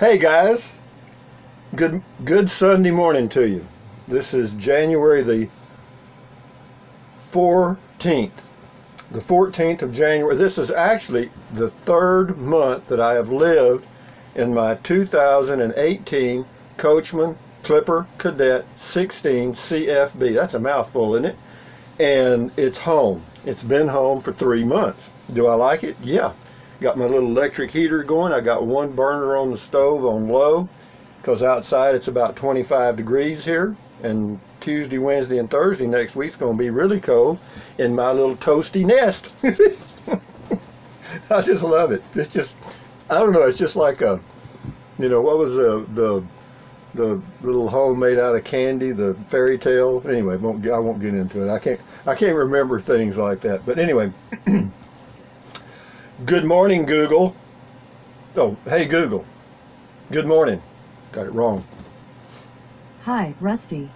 Hey guys, good Sunday morning to you. This is January the 14th. The 14th of January. This is actually the third month that I have lived in my 2018 Coachman Clipper Cadet 16 CFB. That's a mouthful, isn't it? And it's home. It's been home for 3 months. Do I like it? Yeah. Got my little electric heater going. I got one burner on the stove on low because outside it's about 25 degrees here, and Tuesday, Wednesday, and Thursday next week's going to be really cold in my little toasty nest. I just love it. It's just, I don't know, it's just like a, you know, what was the little home made out of candy, the fairy tale? Anyway, I won't get into it. I can't remember things like that. But anyway, good morning, Google. Oh, hey, Google. Good morning. Got it wrong. Hi, Rusty.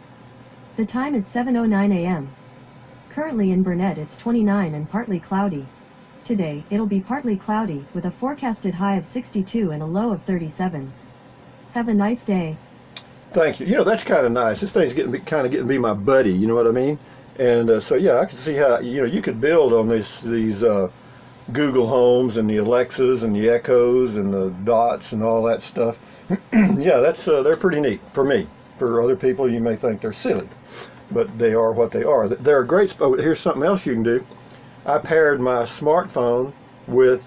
The time is 7:09 a.m. Currently in Burnett it's 29 and partly cloudy. Today, it'll be partly cloudy, with a forecasted high of 62 and a low of 37. Have a nice day. Thank you. You know, that's kind of nice. This thing's kind of getting to be my buddy, you know what I mean? And so, yeah, I can see how, you know, you could build on these Google Homes and the Alexas and the Echoes and the Dots and all that stuff. Yeah, that's they're pretty neat for me. For other people, you may think they're silly, but they are what they are. They're a great. Oh, here's something else you can do. I paired my smartphone with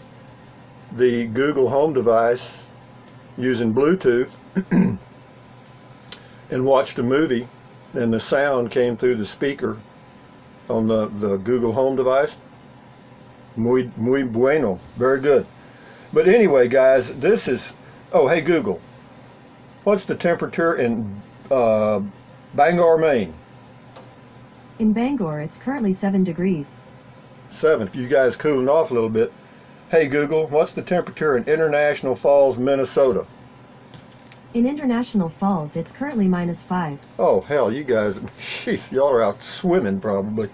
the Google Home device using Bluetooth and watched a movie, and the sound came through the speaker on the Google Home device. Muy bueno. Very good. But anyway, guys, this is... Oh, hey, Google. What's the temperature in Bangor, Maine? In Bangor, it's currently 7 degrees. 7. You guys cooling off a little bit. Hey, Google, what's the temperature in International Falls, Minnesota? In International Falls, it's currently -5. Oh, hell, you guys... Jeez, y'all are out swimming, probably.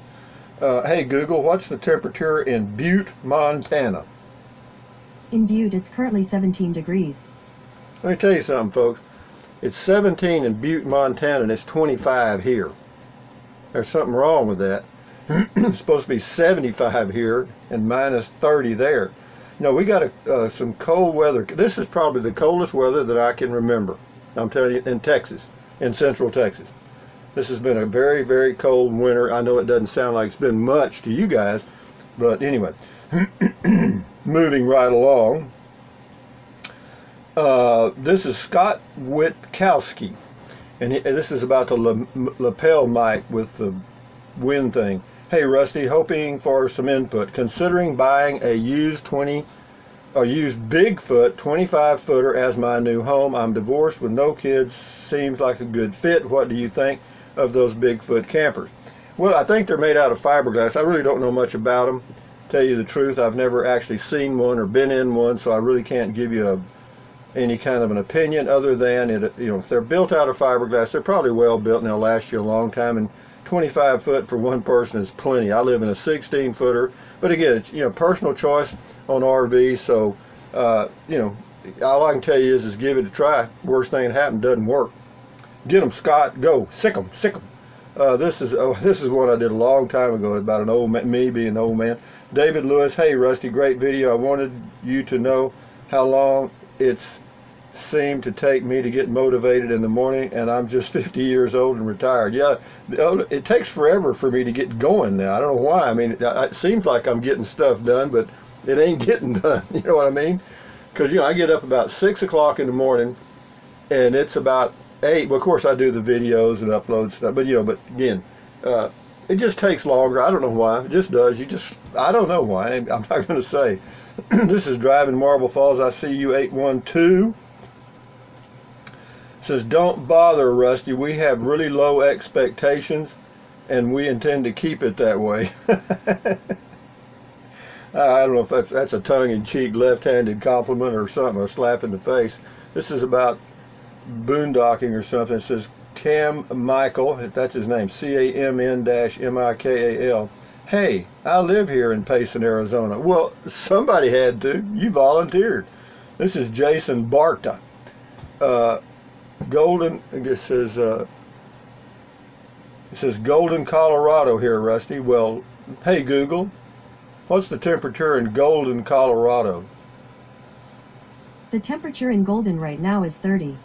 Hey, Google, what's the temperature in Butte, Montana? In Butte, it's currently 17 degrees. Let me tell you something, folks. It's 17 in Butte, Montana, and it's 25 here. There's something wrong with that. It's supposed to be 75 here and -30 there. No, we got some cold weather. This is probably the coldest weather that I can remember. I'm telling you, in Texas, in central Texas. This has been a very, very cold winter. I know it doesn't sound like it's been much to you guys, but anyway, moving right along. This is Scott Witkowski, and this is about the lapel mic with the wind thing. Hey, Rusty, hoping for some input. Considering buying a used Bigfoot 25-footer as my new home. I'm divorced with no kids. Seems like a good fit. What do you think of those Bigfoot campers? Well, I think they're made out of fiberglass. I really don't know much about them. Tell you the truth, I've never actually seen one or been in one, so I really can't give you any kind of an opinion other than it. You know, if they're built out of fiberglass, they're probably well built and they'll last you a long time. And 25 foot for one person is plenty. I live in a 16-footer, but again, it's, you know, personal choice on RV. So you know, all I can tell you is give it a try. Worst thing that happened, doesn't work. Get them, Scott. Go. Sick them. Sick them. This is one I did a long time ago about an old man, me being an old man. David Lewis. Hey, Rusty, great video. I wanted you to know how long it's seemed to take me to get motivated in the morning, and I'm just 50 years old and retired. Yeah, it takes forever for me to get going now. I don't know why. I mean, it seems like I'm getting stuff done, but it ain't getting done. You know what I mean? Because, you know, I get up about 6 o'clock in the morning, and it's about 8. Well, of course, I do the videos and upload stuff, but, you know, but again, it just takes longer. I don't know why. It just does. I don't know why. I'm not going to say. This is Driving Marble Falls. I see you, 812. Says, don't bother, Rusty. We have really low expectations, and we intend to keep it that way. I don't know if that's a tongue-in-cheek, left-handed compliment or something, or a slap in the face. This is about boondocking or something. It says, Cam Michael, that's his name, CAMN-MIKAL. Hey, I live here in Payson, Arizona. Well, somebody had to. You volunteered. This is Jason Barta. Golden, it says Golden, Colorado here, Rusty. Well, hey Google, what's the temperature in Golden, Colorado? The temperature in Golden right now is 30.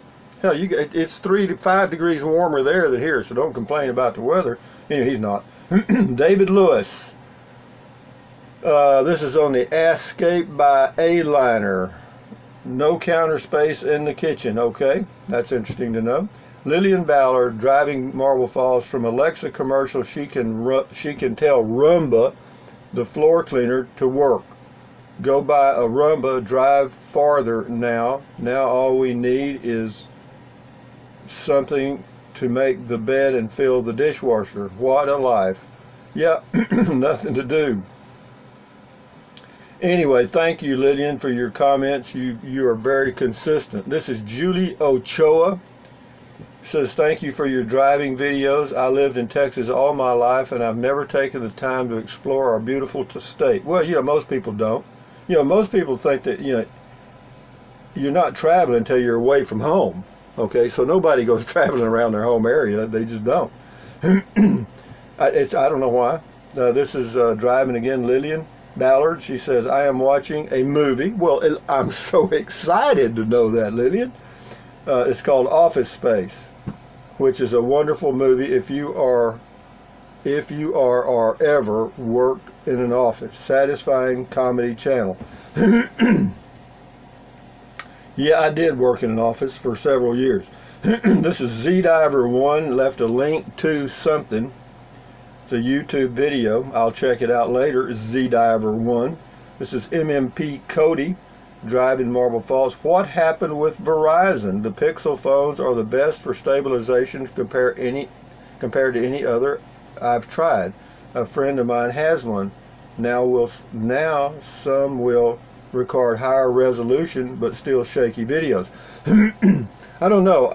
Hell, it's 3 to 5 degrees warmer there than here, so don't complain about the weather. Anyway, he's not. David Lewis. This is on the Escape by A-Liner. No counter space in the kitchen. Okay, that's interesting to know. Lillian Ballard driving Marble Falls from Alexa commercial. She can tell Roomba, the floor cleaner, to work. Go buy a Roomba. Drive farther now. Now all we need is something to make the bed and fill the dishwasher. What a life. Yeah, nothing to do. Anyway, thank you, Lillian, for your comments. You are very consistent. This is Julie Ochoa. Says, thank you for your driving videos. I lived in Texas all my life, and I've never taken the time to explore our beautiful state. Well, most people don't. Most people think that, you're not traveling until you're away from home. Okay, so nobody goes traveling around their home area. They just don't. I don't know why. This is driving again, Lillian Ballard. She says, I am watching a movie. Well, I'm so excited to know that, Lillian. It's called Office Space, which is a wonderful movie if you are or ever worked in an office. Satisfying comedy channel. Yeah, I did work in an office for several years. This is ZDiver1, left a link to something. It's a YouTube video. I'll check it out later. ZDiver1. This is MMP Cody, driving Marble Falls. What happened with Verizon? The Pixel phones are the best for stabilization compared to any other I've tried. A friend of mine has one. Now some will record higher resolution but still shaky videos. I don't know.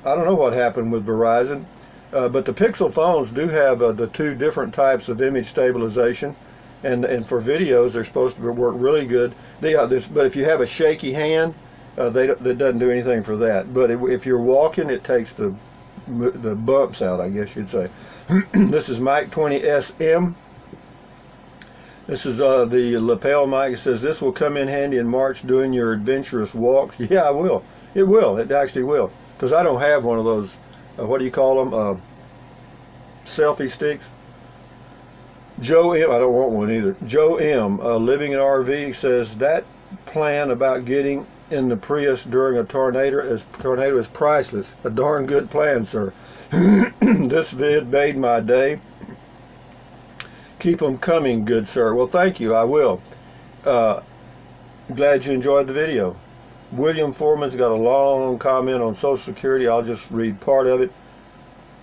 I don't know what happened with Verizon. But the Pixel phones do have the two different types of image stabilization, and for videos they're supposed to work really good. But if you have a shaky hand, that doesn't do anything for that. But if you're walking, it takes the bumps out, I guess you'd say. This is Mike 20SM. This is the lapel mic. It says, this will come in handy in March doing your adventurous walks. Yeah, I will. It will. It actually will. Because I don't have one of those, what do you call them? Selfie sticks. Joe M. I don't want one either. Joe M. Living in RV says, that plan about getting in the Prius during a tornado is priceless. A darn good plan, sir. This vid made my day. Keep them coming, good sir. Well, thank you. I will. Glad you enjoyed the video. William Foreman's got a long comment on Social Security. I'll just read part of it.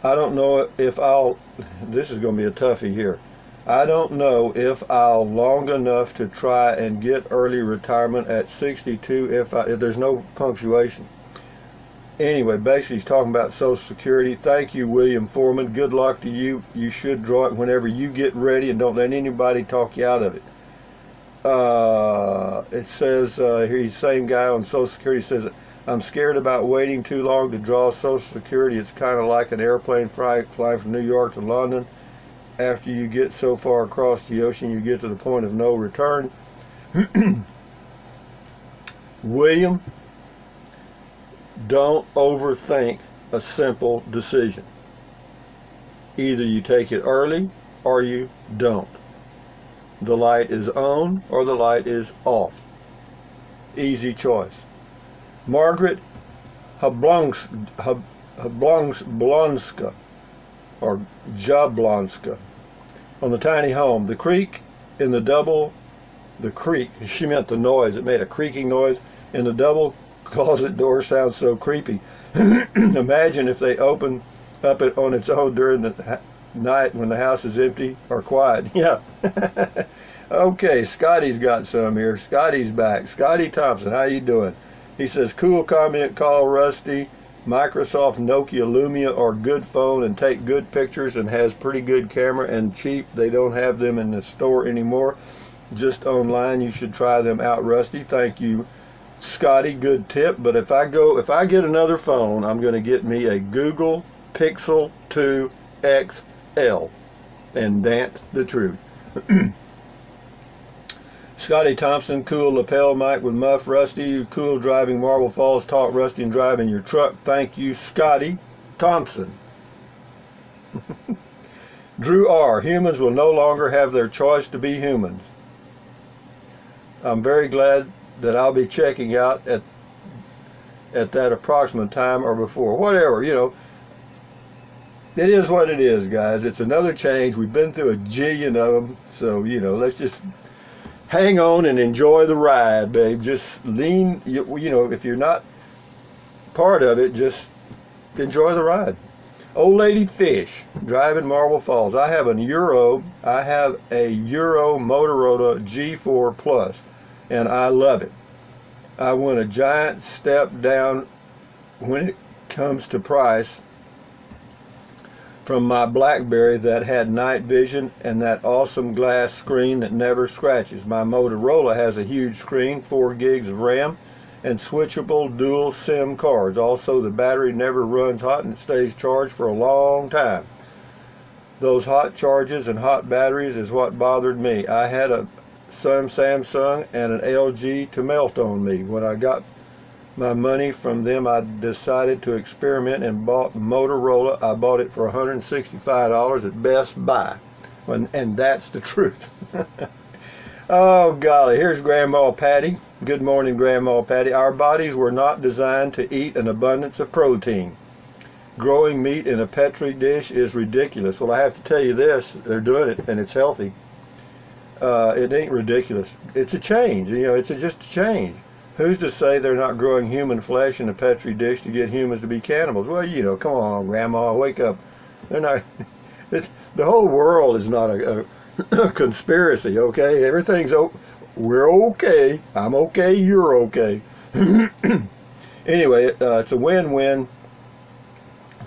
I don't know if I'll... This is going to be a toughie here. I don't know if I'll long enough to try and get early retirement at 62 if there's no punctuation. Anyway, basically he's talking about Social Security. Thank you, William Foreman. Good luck to you. You should draw it whenever you get ready, and don't let anybody talk you out of it. It says here, he's the same guy on Social Security, says, I'm scared about waiting too long to draw Social Security. It's kind of like an airplane flying from New York to London. After you get so far across the ocean, you get to the point of no return. William, don't overthink a simple decision. Either you take it early or you don't. The light is on or the light is off. Easy choice. Margaret Jablonska or Jablonska on the tiny home. The creak in the creak, she meant the noise. It made a creaking noise in the double closet door. Sounds so creepy. Imagine if they open up it on its own during the night when the house is empty or quiet. Yeah. Okay, Scotty's got some here. Scotty's back. Scotty Thompson, how you doing? He says, cool comment, call Rusty. Microsoft Nokia Lumia are good phone and take good pictures and has pretty good camera and cheap. They don't have them in the store anymore, just online. You should try them out, Rusty. Thank you, Scotty, good tip, but if I get another phone, I'm going to get me a Google Pixel 2 XL, and that's the truth. Scotty Thompson, cool lapel mic with muff. Rusty, cool driving Marble Falls. Talk Rusty and driving your truck. Thank you, Scotty Thompson. Drew R. Humans will no longer have their choice to be humans. I'm very glad that I'll be checking out at that approximate time or before. Whatever, you know. It is what it is, guys. It's another change. We've been through a jillion of them. So, you know, let's just hang on and enjoy the ride, babe. Just lean, you know, if you're not part of it, just enjoy the ride. Old Lady Fish, driving Marble Falls. I have a Euro Motorola G4 Plus, and I love it. I went a giant step down when it comes to price from my BlackBerry that had night vision and that awesome glass screen that never scratches. My Motorola has a huge screen, 4 gigs of RAM, and switchable dual SIM cards. Also, the battery never runs hot and it stays charged for a long time. Those hot charges and hot batteries is what bothered me. I had some Samsung and an LG to melt on me. When I got my money from them, I decided to experiment and bought Motorola. I bought it for $165 at Best Buy. And that's the truth. Oh, golly. Here's Grandma Patty. Good morning, Grandma Patty. Our bodies were not designed to eat an abundance of protein. Growing meat in a Petri dish is ridiculous. Well, I have to tell you this. They're doing it, and it's healthy. It ain't ridiculous. It's a change. You know, it's just a change. Who's to say they're not growing human flesh in a Petri dish to get humans to be cannibals? Well, you know, come on, Grandma, wake up. They're not. The whole world is not a conspiracy, okay? Everything's we're okay. I'm okay. You're okay. Anyway, it's a win-win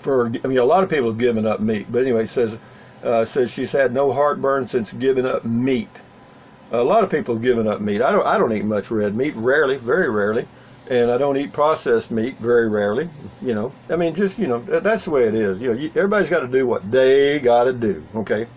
for. I mean, a lot of people have given up meat, but anyway, it says she's had no heartburn since giving up meat. A lot of people have given up meat. I don't eat much red meat, rarely, very rarely, and I don't eat processed meat very rarely. You know, I mean, just, you know, that's the way it is. You know, everybody's got to do what they got to do. Okay,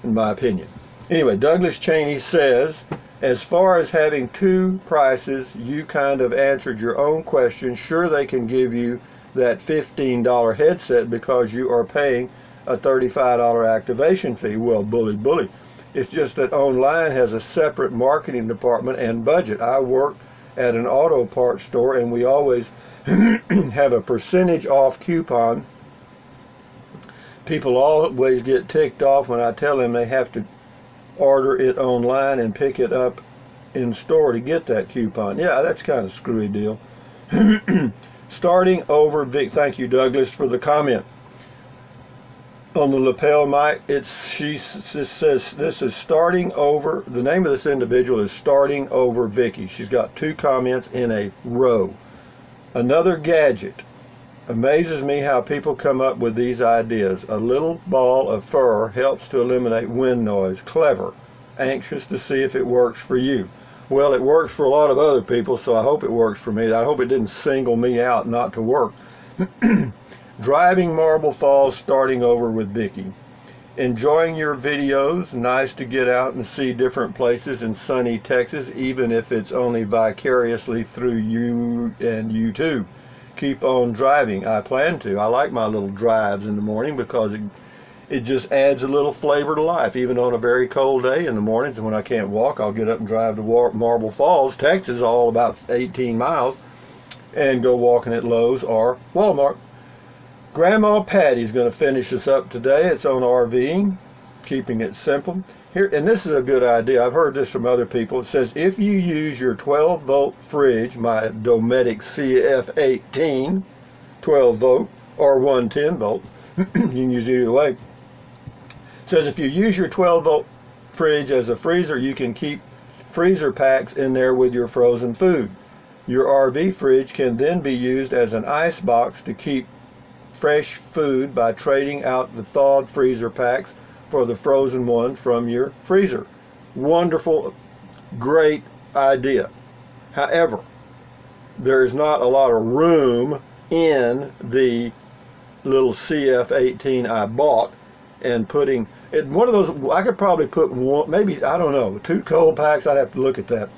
in my opinion. Anyway, Douglas Cheney says, as far as having two prices, you kind of answered your own question. Sure, they can give you that $15 headset because you are paying a $35 activation fee. Well, bully. It's just that online has a separate marketing department and budget. I work at an auto parts store, and we always have a percentage off coupon. People always get ticked off when I tell them they have to order it online and pick it up in store to get that coupon. Yeah, that's kind of a screwy deal. Starting over, Vic. Thank you, Douglas, for the comment. On the lapel mic, she says this is starting over. The name of this individual is Starting Over Vicky. She's got 2 comments in a row. Another gadget. Amazes me how people come up with these ideas. A little ball of fur helps to eliminate wind noise. Clever. Anxious to see if it works for you. Well, it works for a lot of other people, so I hope it works for me. I hope it didn't single me out not to work. Driving Marble Falls, Starting Over with Vicky. Enjoying your videos. Nice to get out and see different places in sunny Texas, even if it's only vicariously through you and YouTube. Keep on driving. I plan to. I like my little drives in the morning because it just adds a little flavor to life. Even on a very cold day in the mornings when I can't walk, I'll get up and drive to Marble Falls, Texas, all about 18 miles, and go walking at Lowe's or Walmart. Grandma Patty's going to finish us up today. It's on RVing, keeping it simple. Here, and this is a good idea. I've heard this from other people. It says if you use your 12-volt fridge, my Dometic CF18, 12-volt or 110-volt, you can use either way. It says if you use your 12-volt fridge as a freezer, you can keep freezer packs in there with your frozen food. Your RV fridge can then be used as an ice box to keep fresh food by trading out the thawed freezer packs for the frozen one from your freezer. Wonderful, great idea. However, there is not a lot of room in the little CF18 I bought, and putting it, one of those, I could probably put one, maybe, I don't know, 2 cold packs. I'd have to look at that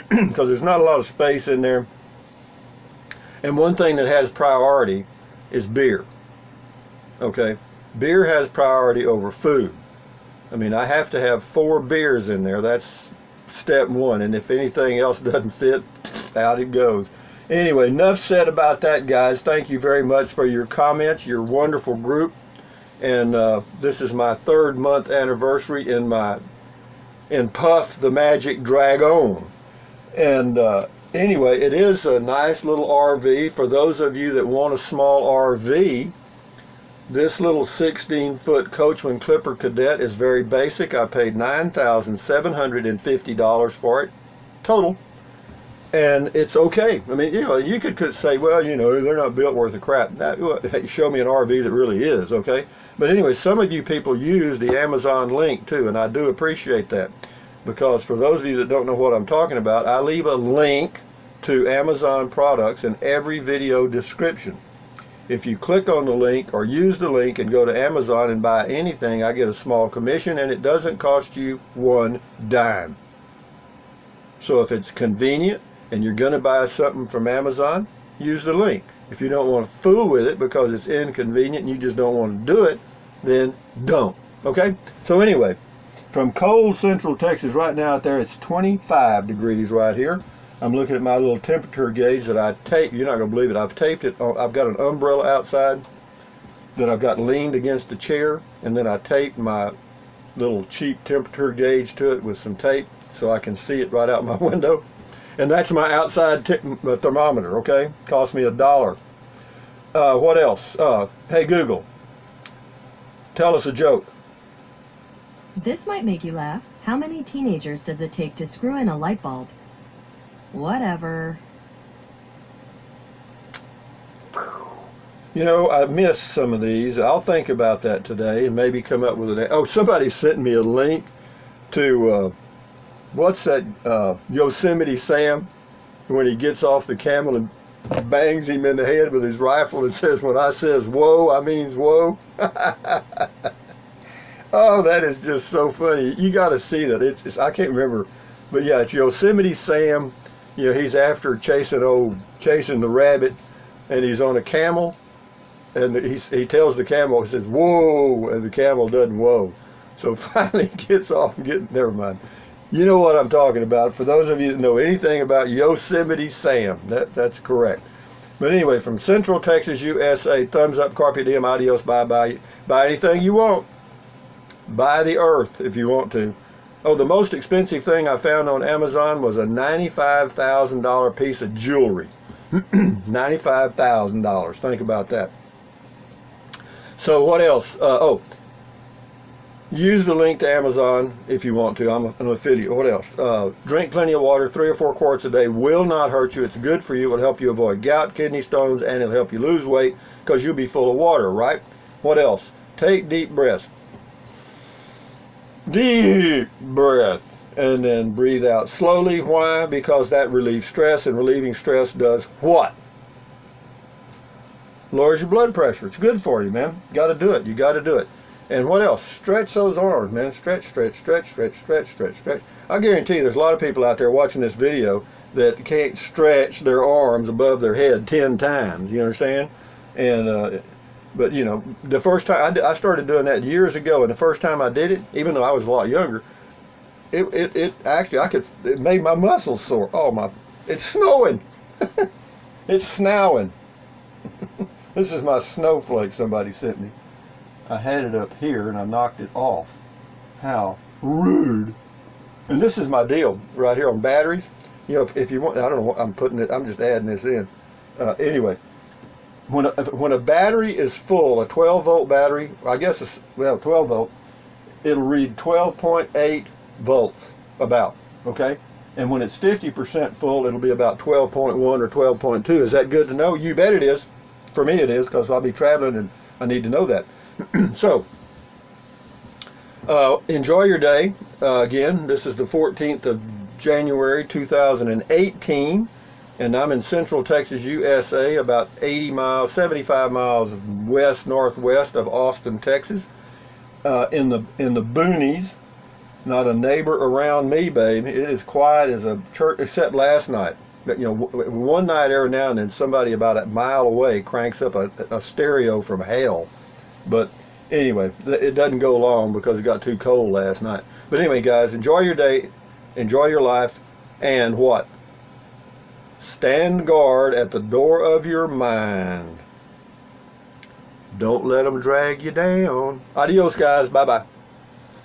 because there's not a lot of space in there. And one thing that has priority is beer. Okay, beer has priority over food. I mean, I have to have 4 beers in there. That's step 1, and if anything else doesn't fit, out it goes. Anyway, enough said about that, guys. Thank you very much for your comments, your wonderful group. And this is my 3rd month anniversary in Puff the Magic Dragon. And anyway, it is a nice little RV. For those of you that want a small RV, this little 16-foot Coachman Clipper Cadet is very basic. I paid $9,750 for it total, and it's okay. I mean, you know, you could say, well, you know, they're not built worth a crap. Hey, show me an RV that really is, okay? But anyway, some of you people use the Amazon link too, and I do appreciate that, because for those of you that don't know what I'm talking about, I leave a link to Amazon products in every video description. If you click on the link or use the link and go to Amazon and buy anything, I get a small commission, and it doesn't cost you 1 dime. So if it's convenient and you're going to buy something from Amazon, use the link. If you don't want to fool with it because it's inconvenient and you just don't want to do it, then don't. Okay? So anyway, from cold Central Texas right now out there, it's 25 degrees right here. I'm looking at my little temperature gauge that I taped. You're not going to believe it. I've taped it. I've got an umbrella outside that I've got leaned against the chair, and then I taped my little cheap temperature gauge to it with some tape so I can see it right out my window. And that's my outside thermometer, okay? Cost me $1. What else? Hey Google, tell us a joke. This might make you laugh. How many teenagers does it take to screw in a light bulb? Whatever. You know, I missed some of these. I'll think about that today and maybe come up with an... Oh, somebody sent me a link to, what's that, Yosemite Sam, when he gets off the camel and bangs him in the head with his rifle and says, when I says whoa, I means whoa. Oh, that is just so funny. You got to see that. It's I can't remember, but yeah, it's Yosemite Sam. You know, he's after chasing the rabbit, and he's on a camel, and he tells the camel, he says, whoa, and the camel doesn't whoa. So finally he gets off and never mind. You know what I'm talking about. For those of you that know anything about Yosemite Sam, that's correct. But anyway, from Central Texas, USA, thumbs up, carpe diem, adios, bye-bye. Buy anything you want. Buy the earth if you want to. Oh, the most expensive thing I found on Amazon was a $95,000 piece of jewelry. $95,000. Think about that. So what else? Oh, use the link to Amazon if you want to. I'm an affiliate. What else? Drink plenty of water. 3 or 4 quarts a day will not hurt you. It's good for you. It'll help you avoid gout, kidney stones, and it'll help you lose weight because you'll be full of water, right? What else? Take deep breaths. Deep breath, and then breathe out slowly. Why? Because that relieves stress, and relieving stress does what? Lowers your blood pressure. It's good for you, man. You got to do it. You got to do it. And what else? Stretch those arms, man. Stretch, stretch, stretch, stretch, stretch, stretch, stretch. I guarantee you there's a lot of people out there watching this video that can't stretch their arms above their head 10 times. You understand? And but you know, the first time I started doing that years ago, and the first time I did it, even though I was a lot younger, it actually it made my muscles sore. Oh, it's snowing. It's snowing. This is my snowflake somebody sent me. I had it up here and I knocked it off. How rude. And this is my deal right here on batteries. You know, if you want, I don't know what I'm putting it, I'm just adding this in. Anyway. When a battery is full, a 12-volt battery, I guess it's, well, 12 volt, it'll read 12.8 volts about, okay? And when it's 50% full, it'll be about 12.1 or 12.2. Is that good to know? You bet it is. For me it is, because I'll be traveling and I need to know that. So, enjoy your day. Again, this is the 14th of January 2018, and I'm in Central Texas, USA, about 80 miles, 75 miles northwest of Austin, Texas, in the boonies. Not a neighbor around me, babe. It is quiet as a church, except last night. But, you know, one night every now and then somebody about a mile away cranks up a stereo from hell. But anyway, it doesn't go long because it got too cold last night. But anyway, guys, enjoy your day, enjoy your life, and what? Stand guard at the door of your mind. Don't let them drag you down. Adios, guys. Bye-bye.